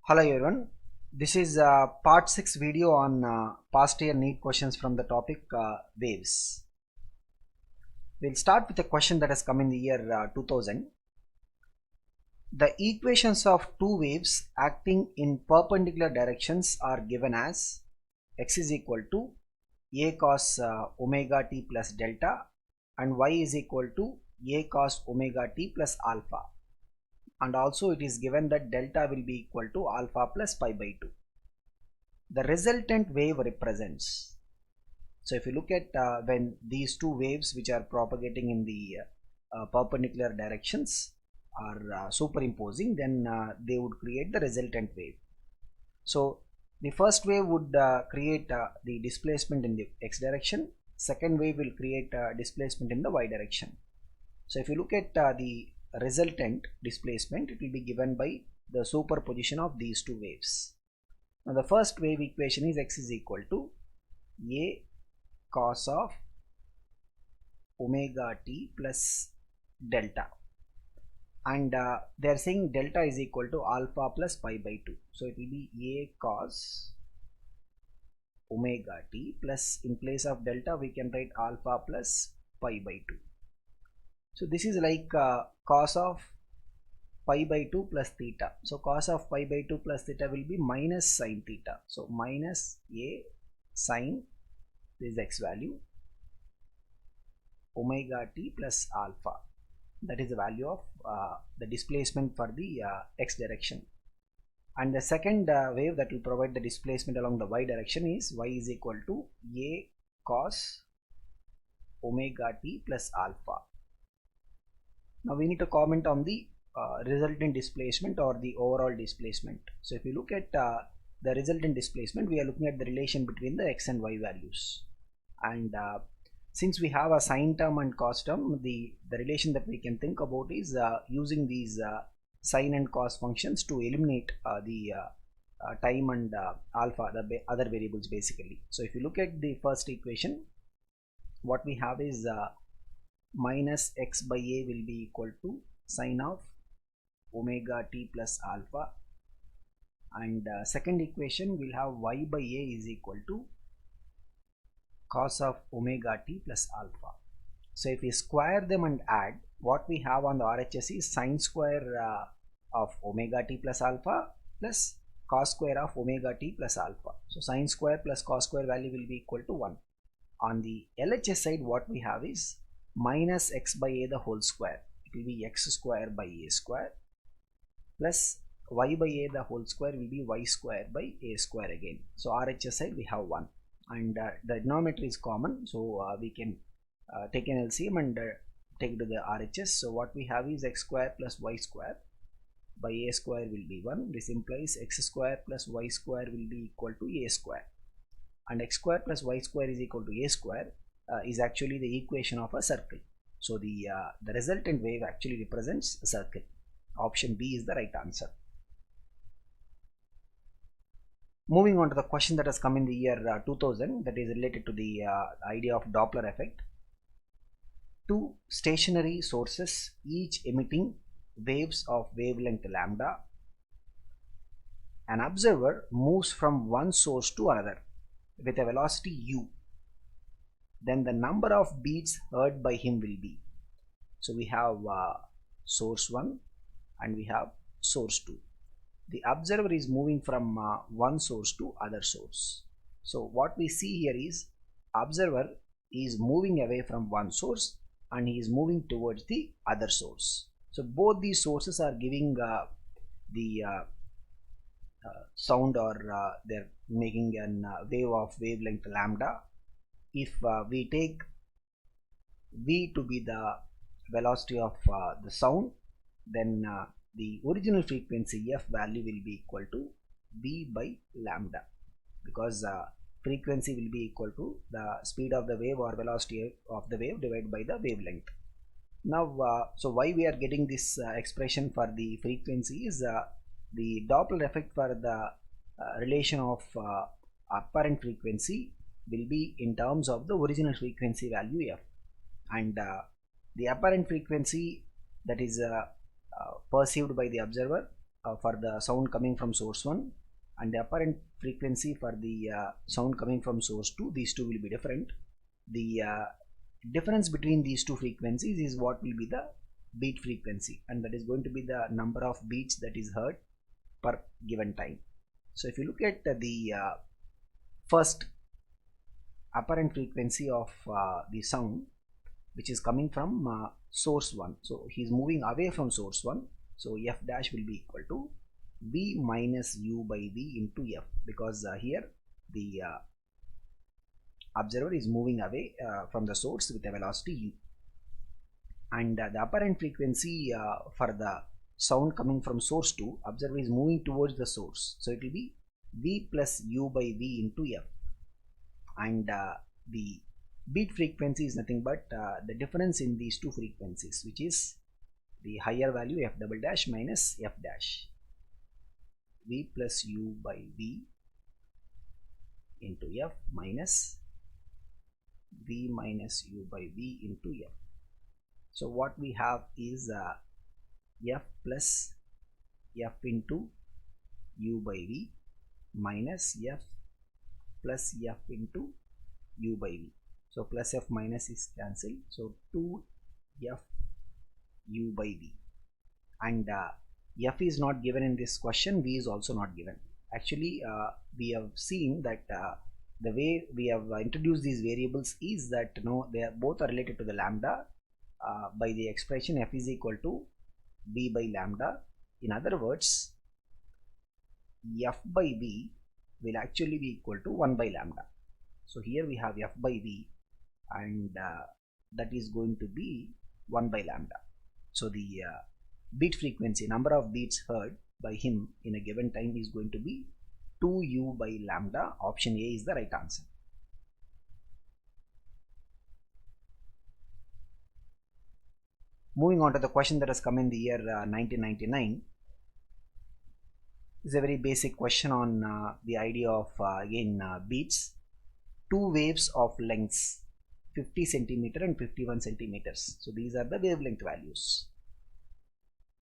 Hello everyone, this is part 6 video on past year NEET questions from the topic waves. We'll start with a question that has come in the year 2000. The equations of two waves acting in perpendicular directions are given as x is equal to a cos omega t plus delta and y is equal to a cos omega t plus alpha. And also it is given that delta will be equal to alpha plus pi by 2. The resultant wave represents. So if you look at when these two waves which are propagating in the perpendicular directions are superimposing, then they would create the resultant wave. So the first wave would create the displacement in the x direction. Second wave will create displacement in the y direction. So if you look at the resultant displacement, it will be given by the superposition of these two waves. Now the first wave equation is x is equal to a cos of omega t plus delta, and they are saying delta is equal to alpha plus pi by 2. So it will be a cos omega t plus, in place of delta we can write alpha plus pi by 2. So this is like cos of pi by 2 plus theta. So cos of pi by 2 plus theta will be minus sin theta. So minus a sin, this is x value, omega t plus alpha. That is the value of the displacement for the x direction. And the second wave that will provide the displacement along the y direction is y is equal to a cos omega t plus alpha. Now we need to comment on the resultant displacement or the overall displacement. So if you look at the resultant displacement, we are looking at the relation between the x and y values. And since we have a sine term and cos term, the relation that we can think about is using these sine and cos functions to eliminate the time and alpha, the other variables basically. So if you look at the first equation, what we have is minus x by a will be equal to sine of omega t plus alpha, and second equation will have y by a is equal to cos of omega t plus alpha. So if we square them and add, what we have on the RHS is sine square of omega t plus alpha plus cos square of omega t plus alpha. So sine square plus cos square value will be equal to 1. On the LHS side, what we have is minus x by a the whole square. It will be x square by a square plus y by a the whole square will be y square by a square again. So RHS side we have 1, and the denominator is common, so we can take an LCM and take it to the RHS. So what we have is x square plus y square by a square will be 1. This implies x square plus y square will be equal to a square, and x square plus y square is equal to a square is actually the equation of a circle. So the resultant wave actually represents a circle. Option B is the right answer. Moving on to the question that has come in the year 2000, that is related to the idea of Doppler effect. Two stationary sources, each emitting waves of wavelength lambda. An observer moves from one source to another with a velocity u. Then the number of beats heard by him will be. So we have source 1 and we have source 2. The observer is moving from one source to other source. So what we see here is observer is moving away from one source and he is moving towards the other source. So both these sources are giving the sound, or they're making a wave of wavelength lambda. If we take v to be the velocity of the sound, then the original frequency f value will be equal to v by lambda, because frequency will be equal to the speed of the wave or velocity of the wave divided by the wavelength. Now so why we are getting this expression for the frequency is the Doppler effect for the relation of apparent frequency will be in terms of the original frequency value f, and the apparent frequency that is perceived by the observer for the sound coming from source 1 and the apparent frequency for the sound coming from source 2. These two will be different. The difference between these two frequencies is what will be the beat frequency, and that is going to be the number of beats that is heard per given time. So if you look at the first apparent frequency of the sound which is coming from source 1, so he is moving away from source 1, so f dash will be equal to v minus u by v into f, because here the observer is moving away from the source with a velocity u, and the apparent frequency for the sound coming from source 2, observer is moving towards the source, so it will be v plus u by v into f, and the beat frequency is nothing but the difference in these two frequencies, which is the higher value f double dash minus f dash, v plus u by v into f minus v minus u by v into f. So what we have is f plus f into u by v minus f plus f into u by v. So plus f minus is cancelled, so 2f u by v, and f is not given in this question, v is also not given. Actually we have seen that the way we have introduced these variables is that they are both are related to the lambda by the expression f is equal to v by lambda. In other words, f by v will actually be equal to 1 by lambda. So here we have f by v, and that is going to be 1 by lambda. So the beat frequency, number of beats heard by him in a given time, is going to be 2u by lambda. Option A is the right answer. Moving on to the question that has come in the year 1999. This is a very basic question on the idea of beats. Two waves of lengths 50 centimeter and 51 centimeters. So these are the wavelength values.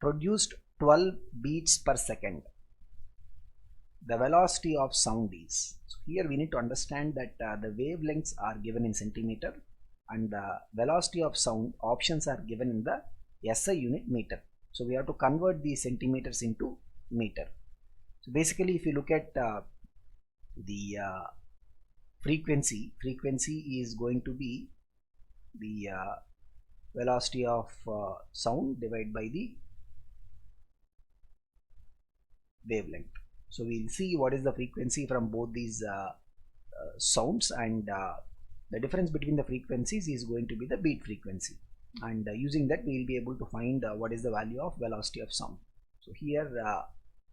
Produced 12 beats per second. The velocity of sound is. So here we need to understand that the wavelengths are given in centimeter and the velocity of sound options are given in the SI unit meter. So we have to convert these centimeters into meter. So basically if you look at the frequency is going to be the velocity of sound divided by the wavelength. So we'll see what is the frequency from both these sounds, and the difference between the frequencies is going to be the beat frequency, and using that we will be able to find what is the value of velocity of sound. So here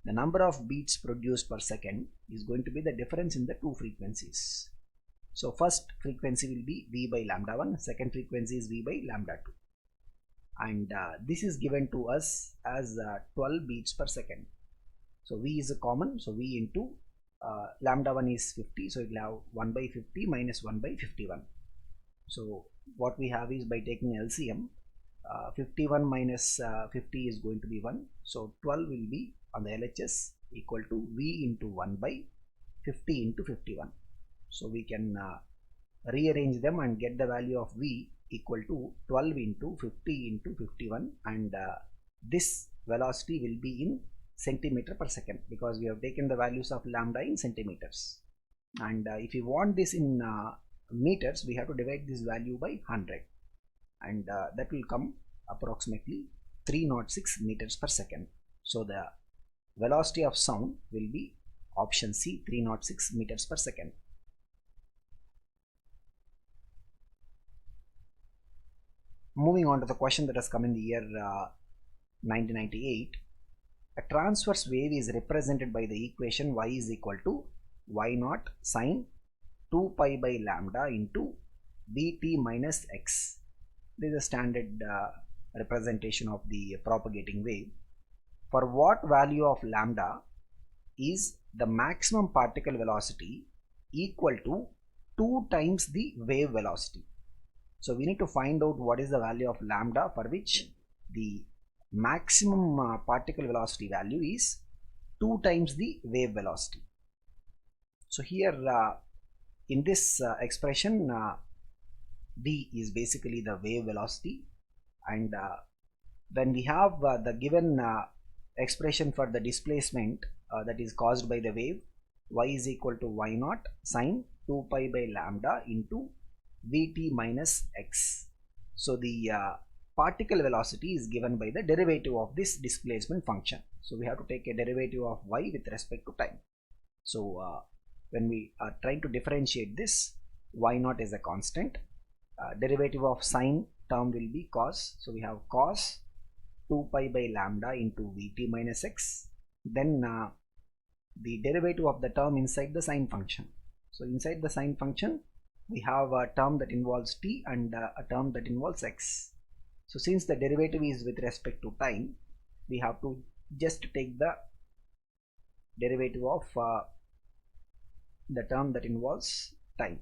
the number of beats produced per second is going to be the difference in the two frequencies. So first frequency will be v by lambda 1, second frequency is v by lambda 2, and this is given to us as 12 beats per second. So v is a common, so v into lambda 1 is 50, so it will have 1 by 50 minus 1 by 51. So what we have is, by taking LCM, 51 minus 50 is going to be 1, so 12 will be on the LHS equal to v into 1 by 50 into 51. So we can rearrange them and get the value of v equal to 12 into 50 into 51, and this velocity will be in centimeter per second, because we have taken the values of lambda in centimeters, and if you want this in meters, we have to divide this value by 100, and that will come approximately 306 meters per second. So the velocity of sound will be option C, 306 meters per second. Moving on to the question that has come in the year 1998. A transverse wave is represented by the equation y is equal to y naught sine 2 pi by lambda into bt minus x. This is a standard representation of the propagating wave. For what value of lambda is the maximum particle velocity equal to 2 times the wave velocity? So we need to find out what is the value of lambda for which the maximum particle velocity value is 2 times the wave velocity. So here in this expression, v is basically the wave velocity, and when we have the given expression for the displacement that is caused by the wave, y is equal to y naught sine 2 pi by lambda into vt minus x. So the particle velocity is given by the derivative of this displacement function. So we have to take a derivative of y with respect to time. So when we are trying to differentiate this, y naught is a constant. Derivative of sine term will be cos. So we have cos 2 pi by lambda into vt minus x. Then the derivative of the term inside the sine function. So inside the sine function, we have a term that involves t and a term that involves x. So since the derivative is with respect to time, we have to just take the derivative of the term that involves time.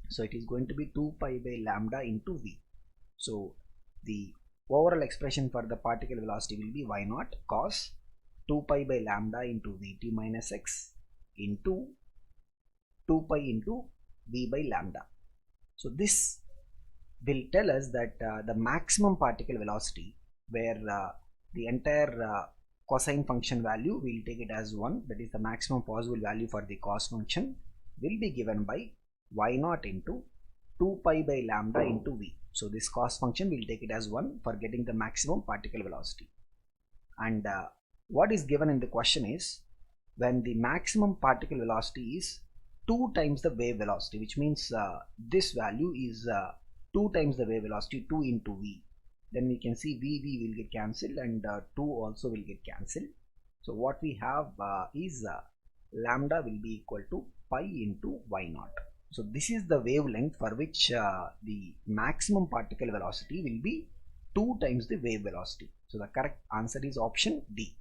So it is going to be 2 pi by lambda into v. So the overall expression for the particle velocity will be y naught cos 2 pi by lambda into vt minus x into 2 pi into v by lambda. So this will tell us that the maximum particle velocity, where the entire cosine function value, we will take it as 1, that is the maximum possible value for the cos function, will be given by y naught into 2 pi by lambda into v. So this cos function, we will take it as 1 for getting the maximum particle velocity. And what is given in the question is, when the maximum particle velocity is 2 times the wave velocity, which means this value is 2 times the wave velocity, 2 into v. Then we can see v will get cancelled and 2 also will get cancelled. So what we have is lambda will be equal to pi into y naught. So this is the wavelength for which the maximum particle velocity will be 2 times the wave velocity. So the correct answer is option D.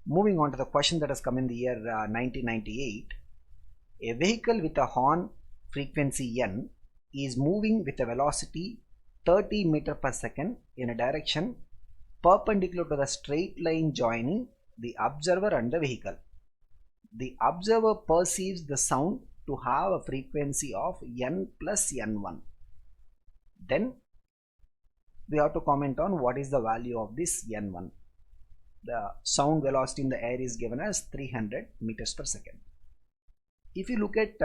Moving on to the question that has come in the year 1998. A vehicle with a horn frequency n is moving with a velocity 30 meter per second in a direction perpendicular to the straight line joining the observer and the vehicle. The observer perceives the sound to have a frequency of n plus n1. Then we have to comment on what is the value of this n1. The sound velocity in the air is given as 300 meters per second. If you look at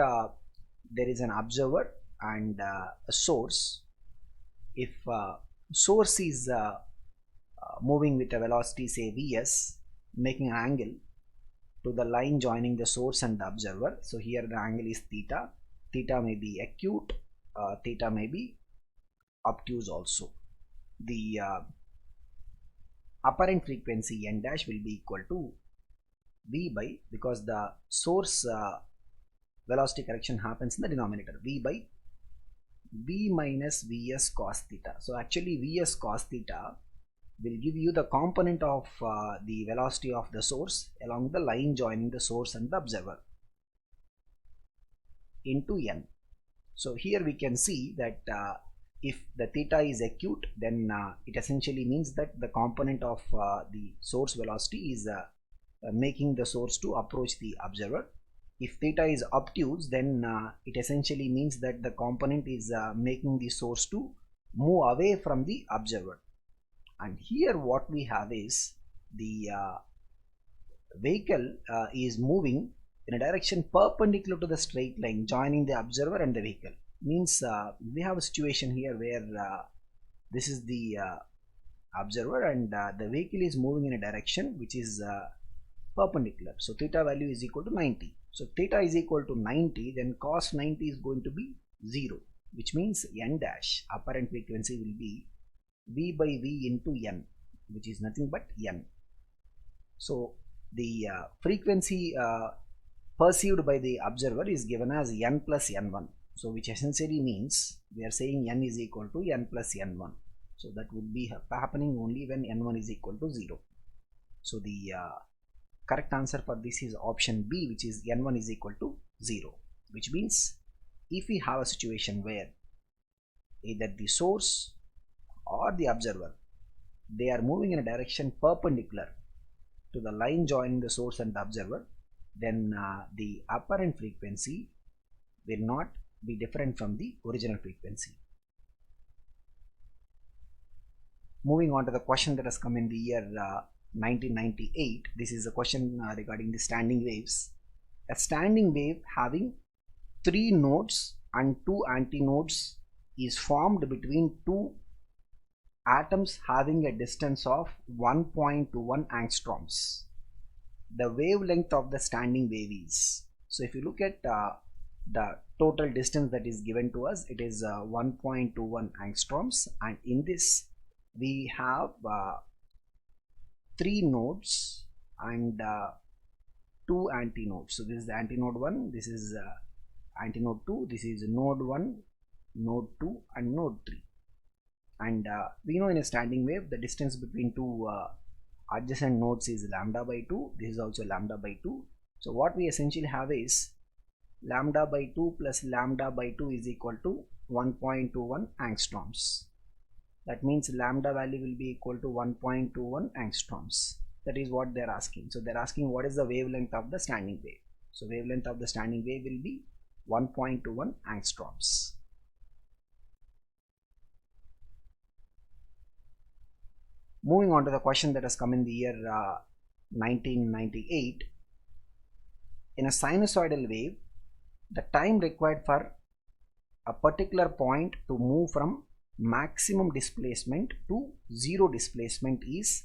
there is an observer and a source. If source is moving with a velocity say vs, making an angle to the line joining the source and the observer. So here the angle is theta. Theta may be acute, theta may be obtuse also. The apparent frequency n dash will be equal to v by, because the source velocity correction happens in the denominator, v by v minus vs cos theta. So actually vs cos theta will give you the component of the velocity of the source along the line joining the source and the observer into n. So here we can see that if the theta is acute, then it essentially means that the component of the source velocity is making the source to approach the observer. If theta is obtuse, then it essentially means that the component is making the source to move away from the observer. And here what we have is the vehicle is moving in a direction perpendicular to the straight line joining the observer and the vehicle. Means we have a situation here where this is the observer and the vehicle is moving in a direction which is perpendicular. So theta value is equal to 90. So theta is equal to 90, then cos 90 is going to be 0, which means n dash apparent frequency will be v by v into n, which is nothing but n. So the frequency perceived by the observer is given as n plus n1. So which essentially means we are saying n is equal to n plus n1. So that would be happening only when n1 is equal to 0. So the correct answer for this is option B, which is n1 is equal to 0, which means if we have a situation where either the source or the observer, they are moving in a direction perpendicular to the line joining the source and the observer, then the apparent frequency will not be different from the original frequency. Moving on to the question that has come in the year 1998. This is a question regarding the standing waves. A standing wave having 3 nodes and 2 antinodes is formed between 2 atoms having a distance of 1.21 angstroms. The wavelength of the standing wave is, so if you look at the total distance that is given to us, it is 1.21 angstroms, and in this we have 3 nodes and 2 antinodes. So this is the antinode 1, this is antinode 2, this is node 1, node 2 and node 3. And we know in a standing wave the distance between 2 adjacent nodes is lambda by 2. This is also lambda by 2. So what we essentially have is lambda by 2 plus lambda by 2 is equal to 1.21 angstroms. That means lambda value will be equal to 1.21 angstroms. That is what they are asking. So they are asking what is the wavelength of the standing wave. So wavelength of the standing wave will be 1.21 angstroms. Moving on to the question that has come in the year 1998. In a sinusoidal wave, the time required for a particular point to move from maximum displacement to zero displacement is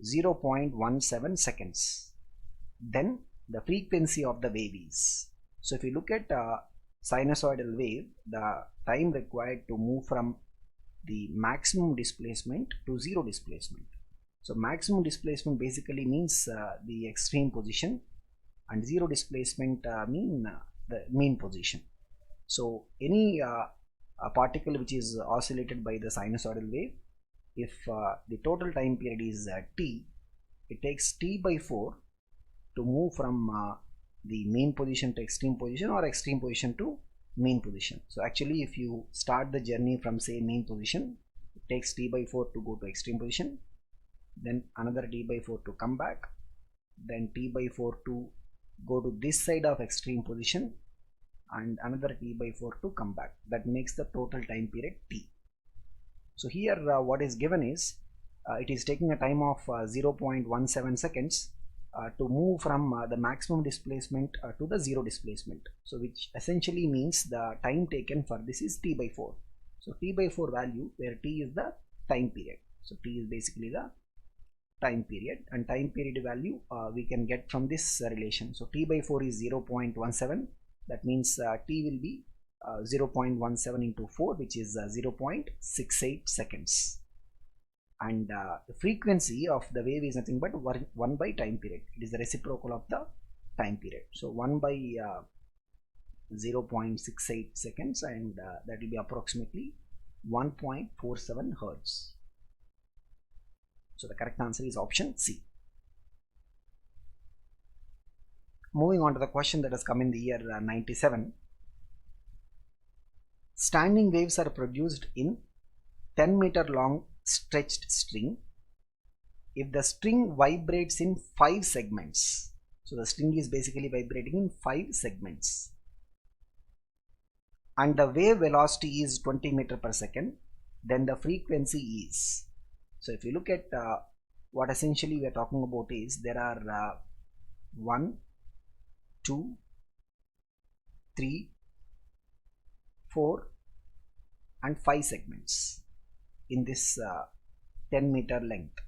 0.17 seconds. Then the frequency of the wave is. So if you look at a sinusoidal wave, the time required to move from the maximum displacement to zero displacement. So maximum displacement basically means the extreme position, and zero displacement mean the mean position. So any a particle which is oscillated by the sinusoidal wave, if the total time period is t, it takes t by 4 to move from the mean position to extreme position or extreme position to mean position. So actually if you start the journey from say mean position, it takes t by 4 to go to extreme position, then another t by 4 to come back, then t by 4 to go to this side of extreme position, and another t by 4 to come back. That makes the total time period t. So here what is given is it is taking a time of 0.17 seconds to move from the maximum displacement to the zero displacement. So which essentially means the time taken for this is t by 4. So t by 4 value, where t is the time period. So t is basically the time period, and time period value we can get from this relation. So t by 4 is 0.17. That means t will be 0.17 into 4, which is 0.68 seconds. And the frequency of the wave is nothing but 1 by time period. It is the reciprocal of the time period. So 1 by 0.68 seconds, and that will be approximately 1.47 hertz. So the correct answer is option C. Moving on to the question that has come in the year 97. Standing waves are produced in 10-meter long stretched string if the string vibrates in 5 segments. So the string is basically vibrating in 5 segments, and the wave velocity is 20 meter per second. Then the frequency is. So if you look at what essentially we are talking about is there are 1, 2, 3, 4 and 5 segments in this 10-meter length.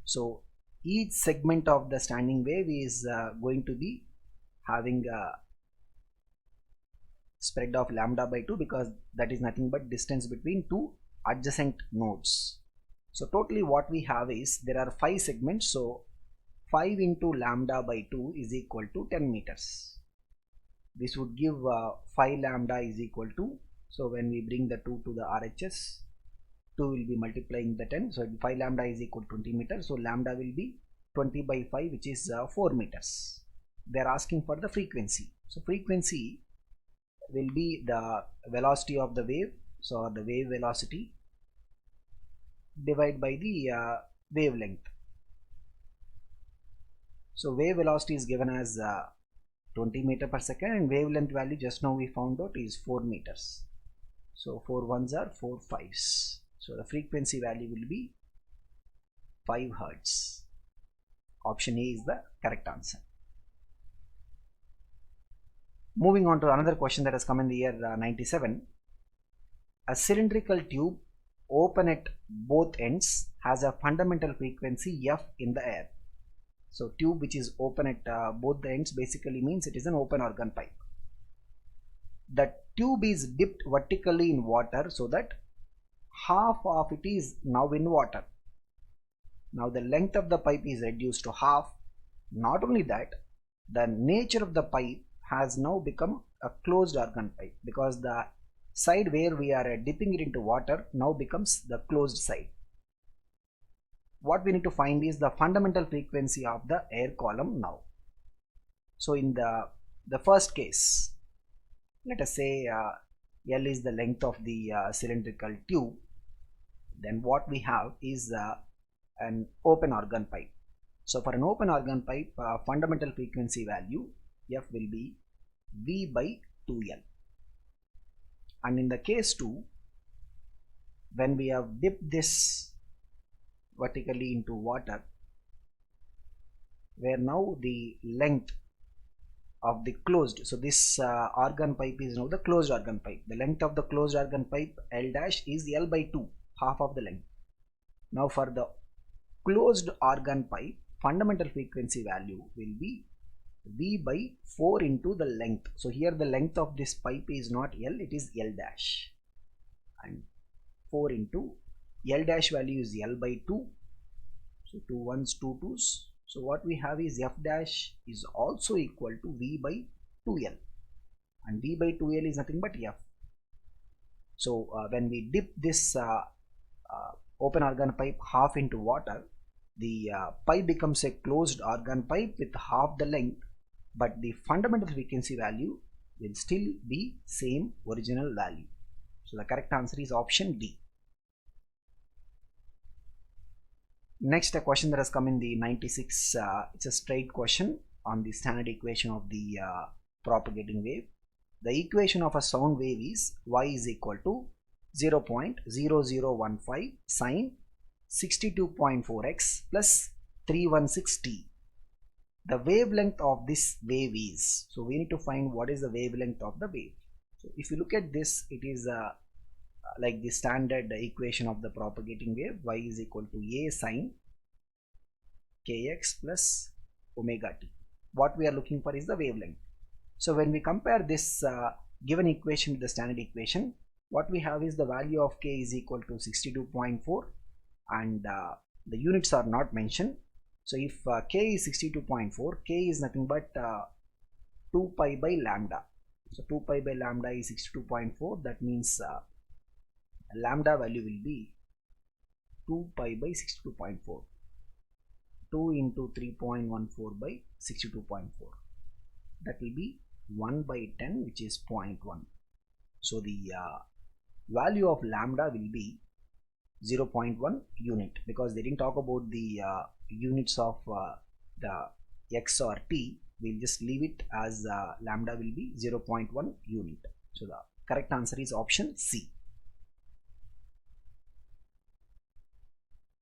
So each segment of the standing wave is going to be having a spread of lambda by 2, because that is nothing but distance between 2 adjacent nodes. So totally what we have is there are 5 segments. So 5 into lambda by 2 is equal to 10 meters. This would give 5 lambda is equal to, so when we bring the 2 to the RHS, 2 will be multiplying the 10. So 5 lambda is equal to 20 meters. So lambda will be 20 by 5, which is 4 meters. They are asking for the frequency. So frequency will be the velocity of the wave. So the wave velocity divided by the wavelength. So wave velocity is given as 20 meter per second, and wavelength value just now we found out is 4 meters. So 4 ones are 4 fives. So the frequency value will be 5 hertz. Option A is the correct answer. Moving on to another question that has come in the year 97. A cylindrical tube open at both ends has a fundamental frequency f in the air. So tube which is open at both the ends basically means it is an open organ pipe. The tube is dipped vertically in water so that half of it is now in water. Now the length of the pipe is reduced to half. Not only that, the nature of the pipe has now become a closed organ pipe, because the side where we are dipping it into water now becomes the closed side. What we need to find is the fundamental frequency of the air column now. So in the first case, let us say L is the length of the cylindrical tube. Then what we have is an open organ pipe. So for an open organ pipe, fundamental frequency value F will be V by 2L. And in the case 2, when we have dipped this vertically into water, where now the length of the closed, so this organ pipe is now the closed organ pipe. The length of the closed organ pipe L dash is L by 2, half of the length. Now for the closed organ pipe, fundamental frequency value will be V by 4 into the length. So here the length of this pipe is not L, it is L dash, and 4 into L dash value is L by 2. So 2 ones, 2 twos. So what we have is F dash is also equal to V by 2L, and V by 2L is nothing but F. So when we dip this open organ pipe half into water, the pipe becomes a closed organ pipe with half the length, but the fundamental frequency value will still be same original value. So the correct answer is option D. Next, a question that has come in the 96, it's a straight question on the standard equation of the propagating wave. The equation of a sound wave is y is equal to 0.0015 sine 62.4x plus 316t. The wavelength of this wave is, so we need to find what is the wavelength of the wave. So if you look at this, it is like the standard equation of the propagating wave, y is equal to a sine kx plus omega t. What we are looking for is the wavelength. So when we compare this given equation with the standard equation, what we have is the value of k is equal to 62.4, and the units are not mentioned. So if k is 62.4, k is nothing but 2 pi by lambda. So 2 pi by lambda is 62.4. That means lambda value will be 2 pi by 62.4. 2 into 3.14 by 62.4. That will be 1 by 10, which is 0.1. So the value of lambda will be 0.1 unit, because they didn't talk about the units of the x or t. We'll just leave it as lambda will be 0.1 unit. So the correct answer is option C.